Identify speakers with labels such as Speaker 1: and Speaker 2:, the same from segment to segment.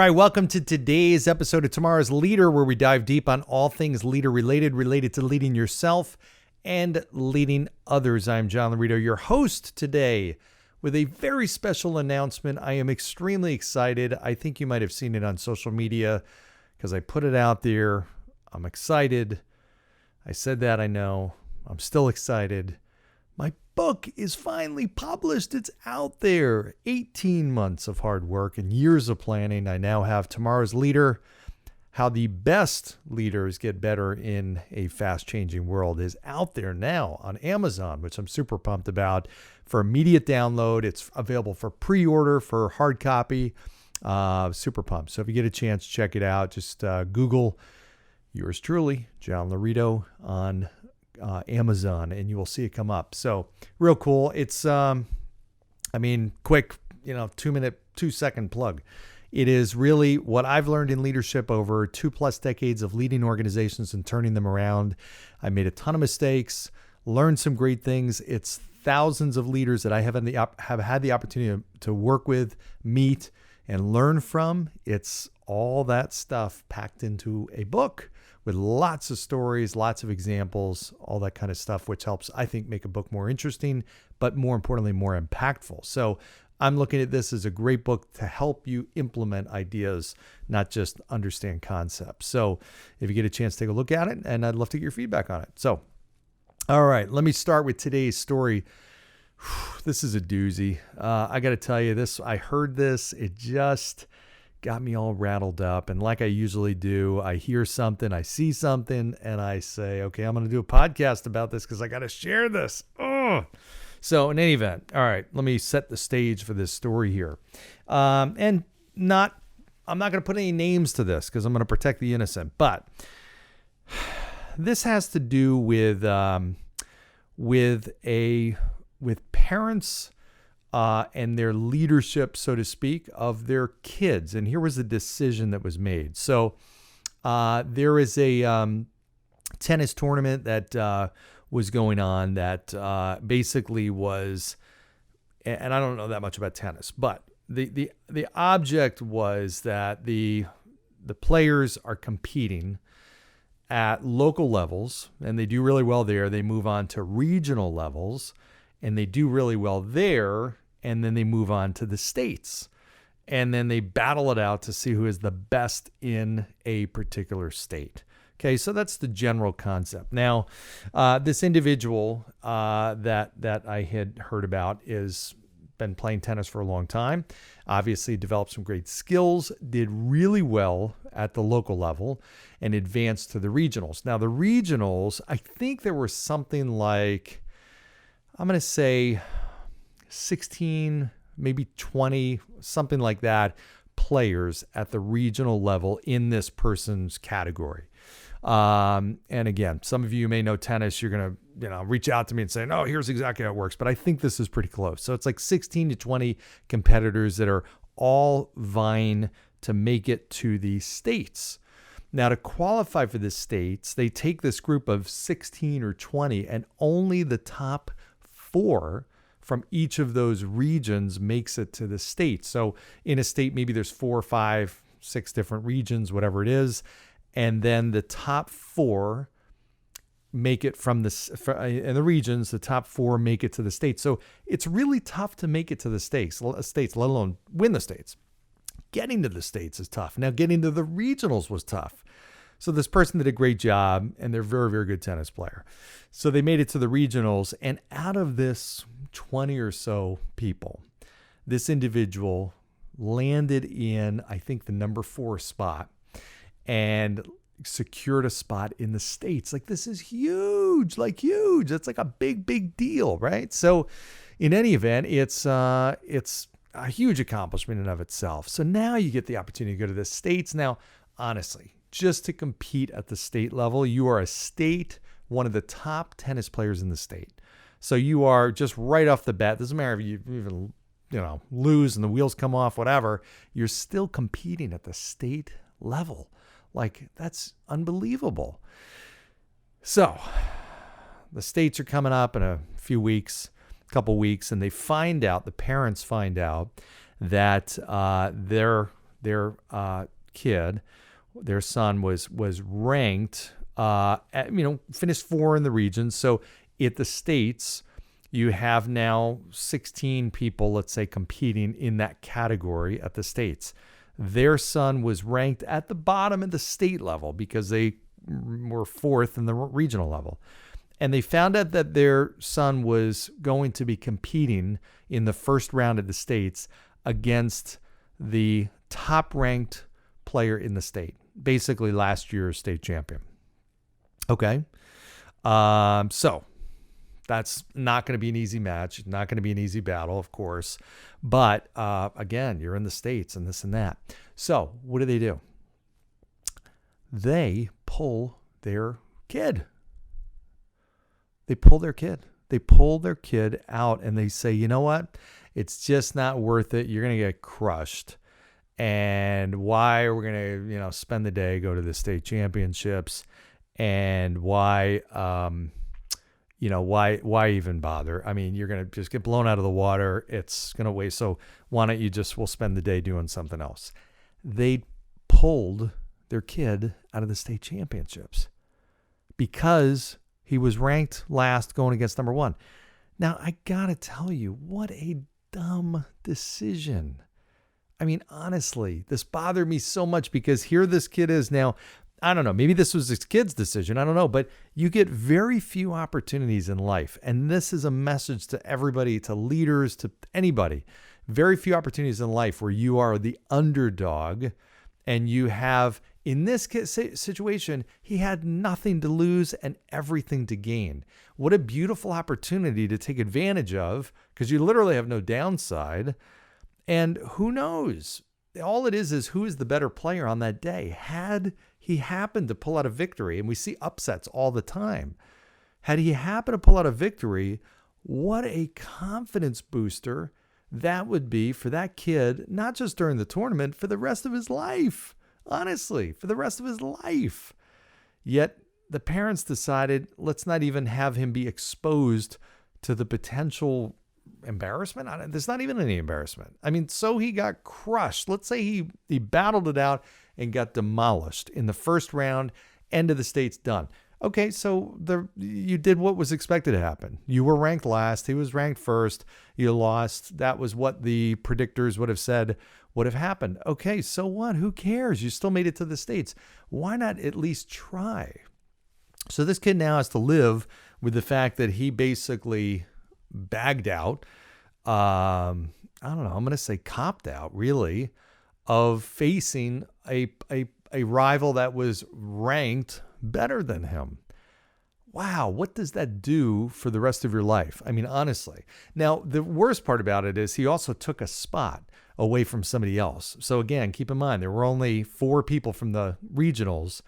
Speaker 1: right, welcome to today's episode of Tomorrow's Leader, where we dive deep on all things leader related to leading yourself and leading others. I'm John Laurito, your host today, with a very special announcement. I am extremely excited. I think you might have seen it on social media because I put it out there. I'm excited. I said that, I know. I'm still excited. My book is finally published. It's out there. 18 months of hard work and years of planning. I now have Tomorrow's Leader, How the Best Leaders Get Better in a Fast-Changing World, is out there now on Amazon, which I'm super pumped about, for immediate download. It's available for pre-order for hard copy. Super pumped. So if you get a chance, check it out. Just Google yours truly, John Laurito, on Amazon, and you will see it come up. So real cool. It's, quick, 2-second plug. It is really what I've learned in leadership over 2+ decades of leading organizations and turning them around. I made a ton of mistakes, learned some great things. It's thousands of leaders that I have had the opportunity to work with, meet, and learn from. It's all that stuff packed into a book with lots of stories, lots of examples, all that kind of stuff, which helps, I think, make a book more interesting, but more importantly, more impactful. So I'm looking at this as a great book to help you implement ideas, not just understand concepts. So if you get a chance, take a look at it, and I'd love to get your feedback on it. So, all right, let me start with today's story. This is a doozy. I got to tell you this. I heard this. It just got me all rattled up. And like I usually do, I hear something, I see something, and I say, okay, I'm going to do a podcast about this because I got to share this. Ugh. So in any event, all right, let me set the stage for this story here. I'm not going to put any names to this because I'm going to protect the innocent, but this has to do with parents and their leadership, so to speak, of their kids. And here was the decision that was made. So there is a tennis tournament that was going on that basically was, and I don't know that much about tennis, but the object was that the players are competing at local levels, and they do really well there. They move on to regional levels, and they do really well there, and then they move on to the states. And then they battle it out to see who is the best in a particular state. Okay, so that's the general concept. Now, this individual that I had heard about is been playing tennis for a long time, obviously developed some great skills, did really well at the local level, and advanced to the regionals. Now, the regionals, I think there were something like, I'm going to say 16, maybe 20, something like that, players at the regional level in this person's category. And again, some of you may know tennis. You're going to, reach out to me and say, no, here's exactly how it works. But I think this is pretty close. So it's like 16 to 20 competitors that are all vying to make it to the states. Now, to qualify for the states, they take this group of 16 or 20, and only the top 4 from each of those regions makes it to the states. So in a state, maybe there's 4, 5, 6 different regions, whatever it is. And then the top 4 make it in the regions, the top 4 make it to the states. So it's really tough to make it to the states, let alone win the states. Getting to the states is tough. Now, getting to the regionals was tough. So this person did a great job, and they're a very, very good tennis player. So they made it to the regionals, and out of this 20 or so people, this individual landed in, I think, the number 4 spot, and secured a spot in the states. Like, this is huge, huge. It's like a big, big deal, right? So in any event, it's a huge accomplishment in and of itself. So now you get the opportunity to go to the states. Now, honestly, just to compete at the state level, you are one of the top tennis players in the state. So you are just right off the bat, doesn't matter if you even, lose and the wheels come off, whatever, you're still competing at the state level. Like, that's unbelievable. So the states are coming up in a couple weeks, and the parents find out that their their kid, their son was ranked, finished 4 in the region. So at the states, you have now 16 people, let's say, competing in that category at the states. Their son was ranked at the bottom at the state level because they were 4th in the regional level. And they found out that their son was going to be competing in the first round of the states against the top-ranked player in the state, basically last year's state champion. Okay. So that's not going to be an easy match, not going to be an easy battle, of course. But again, you're in the states and this and that. So what do? They pull their kid. They pull their kid out and they say, you know what? It's just not worth it. You're going to get crushed. And why are we going to, spend the day, go to the state championships? And why, why even bother? I mean, you're going to just get blown out of the water. It's going to waste. So why don't you we'll spend the day doing something else? They pulled their kid out of the state championships because he was ranked last going against number 1. Now, I got to tell you, what a dumb decision. I mean, honestly, this bothered me so much because here this kid is now. I don't know, maybe this was his kid's decision. I don't know, but you get very few opportunities in life. And this is a message to everybody, to leaders, to anybody. Very few opportunities in life where you are the underdog and you have, in this situation, he had nothing to lose and everything to gain. What a beautiful opportunity to take advantage of because you literally have no downside. And who knows? All it is who is the better player on that day. Had he happened to pull out a victory, and we see upsets all the time. Had he happened to pull out a victory, what a confidence booster that would be for that kid, not just during the tournament, for the rest of his life. Honestly, for the rest of his life. Yet the parents decided, let's not even have him be exposed to the potential embarrassment. There's not even any embarrassment. I mean, so he got crushed. Let's say he battled it out and got demolished in the first round. End of the state's done. Okay, so you did what was expected to happen. You were ranked last. He was ranked first. You lost. That was what the predictors would have said would have happened. Okay, so what? Who cares? You still made it to the states. Why not at least try? So this kid now has to live with the fact that he basically bagged out. I don't know. I'm going to say copped out, really, of facing a rival that was ranked better than him. Wow, what does that do for the rest of your life? I mean, honestly. Now, the worst part about it is he also took a spot away from somebody else. So again, keep in mind, there were only 4 people from the regionals,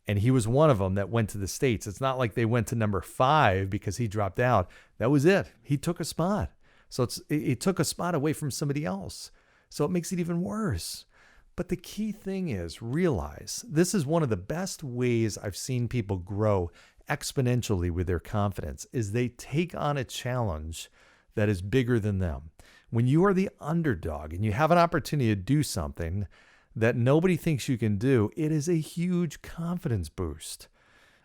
Speaker 1: and he was one of them that went to the states. It's not like they went to number 5 because he dropped out. That was it. He took a spot. So it took a spot away from somebody else. So it makes it even worse. But the key thing is, realize this is one of the best ways I've seen people grow exponentially with their confidence is they take on a challenge that is bigger than them. When you are the underdog and you have an opportunity to do something that nobody thinks you can do, it is a huge confidence boost.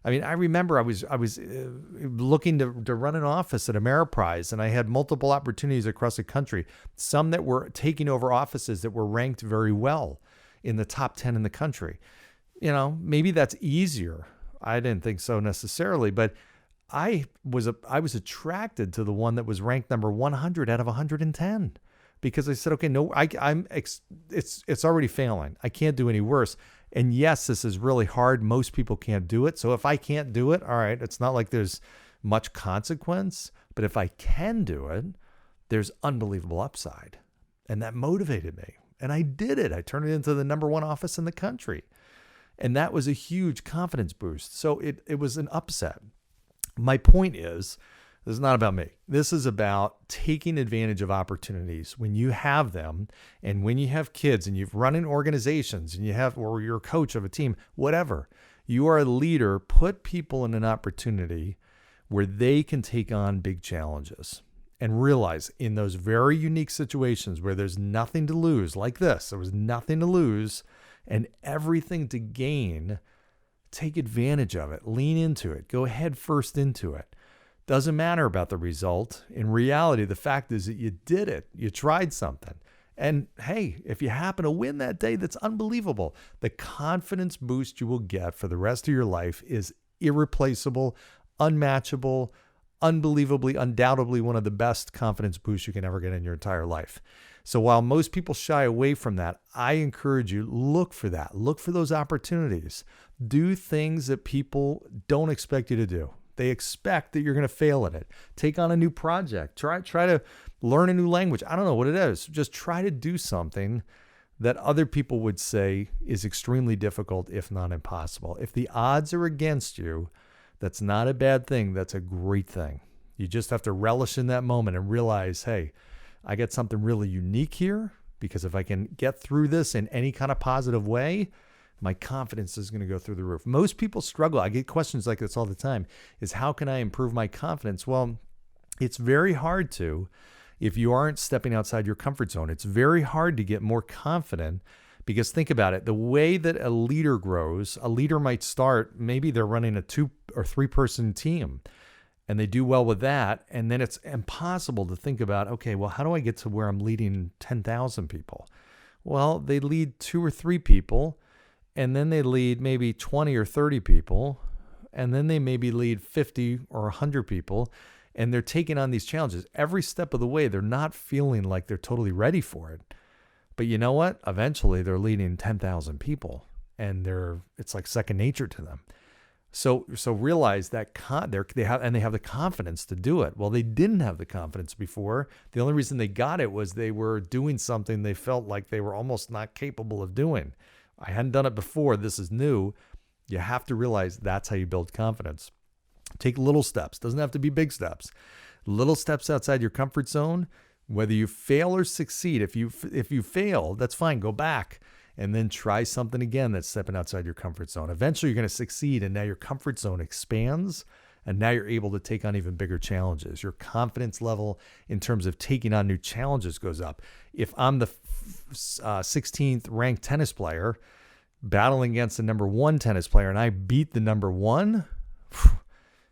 Speaker 1: I mean, I remember I was looking to run an office at Ameriprise, and I had multiple opportunities across the country, some that were taking over offices that were ranked very well in the top 10 in the country. You know, maybe that's easier. I didn't think so necessarily, but I was attracted to the one that was ranked number 100 out of 110 because I said, okay, no, it's already failing. I can't do any worse. And yes, this is really hard. Most people can't do it. So if I can't do it, all right, it's not like there's much consequence, but if I can do it, there's unbelievable upside. And that motivated me. And I did it. I turned it into the number 1 office in the country. And that was a huge confidence boost. So it was an upset. My point is, this is not about me. This is about taking advantage of opportunities when you have them, and when you have kids and you've run in organizations and or you're a coach of a team, whatever. You are a leader. Put people in an opportunity where they can take on big challenges. and realize in those very unique situations where there's nothing to lose, like this, there was nothing to lose and everything to gain, take advantage of it, lean into it, go head first into it. Doesn't matter about the result. In reality, the fact is that you did it. You tried something. And hey, if you happen to win that day, that's unbelievable. The confidence boost you will get for the rest of your life is irreplaceable, unmatchable, unbelievably, undoubtedly one of the best confidence boosts you can ever get in your entire life. So while most people shy away from that, I encourage you, look for that. Look for those opportunities. Do things that people don't expect you to do. They expect that you're going to fail at it. Take on a new project. Try to learn a new language. I don't know what it is. Just try to do something that other people would say is extremely difficult, if not impossible. If the odds are against you, that's not a bad thing. That's a great thing. You just have to relish in that moment and realize, hey, I got something really unique here, because if I can get through this in any kind of positive way, my confidence is going to go through the roof. Most people struggle. I get questions like this all the time, is how can I improve my confidence? Well, it's very hard to if you aren't stepping outside your comfort zone. It's very hard to get more confident, because think about it. The way that a leader grows, a leader might start, maybe they're running a 2 or 3 person team and they do well with that. And then it's impossible to think about, okay, well, how do I get to where I'm leading 10,000 people? Well, they lead 2 or 3 people, and then they lead maybe 20 or 30 people, and then they maybe lead 50 or 100 people, and they're taking on these challenges. Every step of the way, they're not feeling like they're totally ready for it. But you know what? Eventually, they're leading 10,000 people, and it's like second nature to them. So realize that they have the confidence to do it. Well, they didn't have the confidence before. The only reason they got it was they were doing something they felt like they were almost not capable of doing. I hadn't done it before. This is new. You have to realize that's how you build confidence. Take little steps. Doesn't have to be big steps. Little steps outside your comfort zone. Whether you fail or succeed, if you fail, that's fine. Go back and then try something again that's stepping outside your comfort zone. Eventually, you're going to succeed, and now your comfort zone expands, and now you're able to take on even bigger challenges. Your confidence level in terms of taking on new challenges goes up. If I'm the 16th ranked tennis player battling against the number 1 tennis player, and I beat the number 1,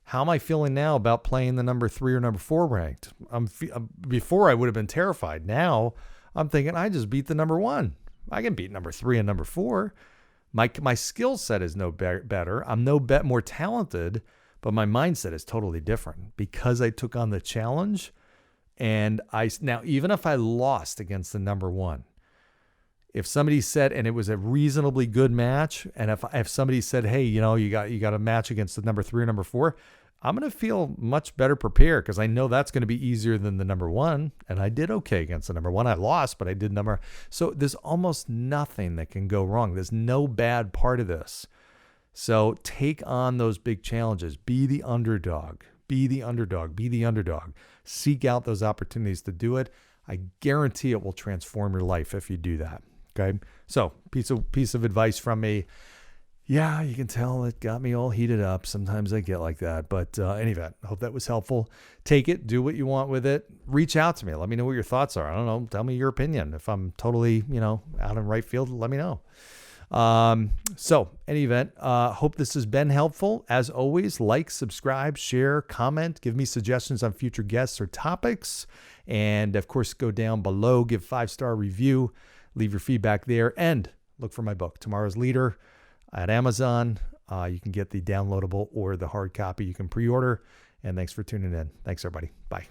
Speaker 1: how am I feeling now about playing the number 3 or number 4 ranked? Before I would have been terrified. Now I'm thinking I just beat the number 1. I can beat number 3 and number 4. My skill set is no better. I'm no more talented, but my mindset is totally different because I took on the challenge. And now, even if I lost against the number 1, if somebody said, and it was a reasonably good match, and if somebody said, hey, you got a match against the number 3 or number 4, I'm going to feel much better prepared, because I know that's going to be easier than the number 1. And I did okay against the number 1. I lost, but I did So there's almost nothing that can go wrong. There's no bad part of this. So take on those big challenges. Be the underdog. Be the underdog. Be the underdog. Seek out those opportunities to do it. I guarantee it will transform your life if you do that. Okay. So piece of advice from me. Yeah, you can tell it got me all heated up. Sometimes I get like that. But anyway, I hope that was helpful. Take it. Do what you want with it. Reach out to me. Let me know what your thoughts are. I don't know. Tell me your opinion. If I'm totally, out in right field, let me know. So any event, hope this has been helpful. As always, like, subscribe, share, comment, give me suggestions on future guests or topics. And of course, go down below, give 5-star review, leave your feedback there, and look for my book, Tomorrow's Leader, at Amazon. You can get the downloadable or the hard copy. You can pre-order. And thanks for tuning in. Thanks, everybody. Bye.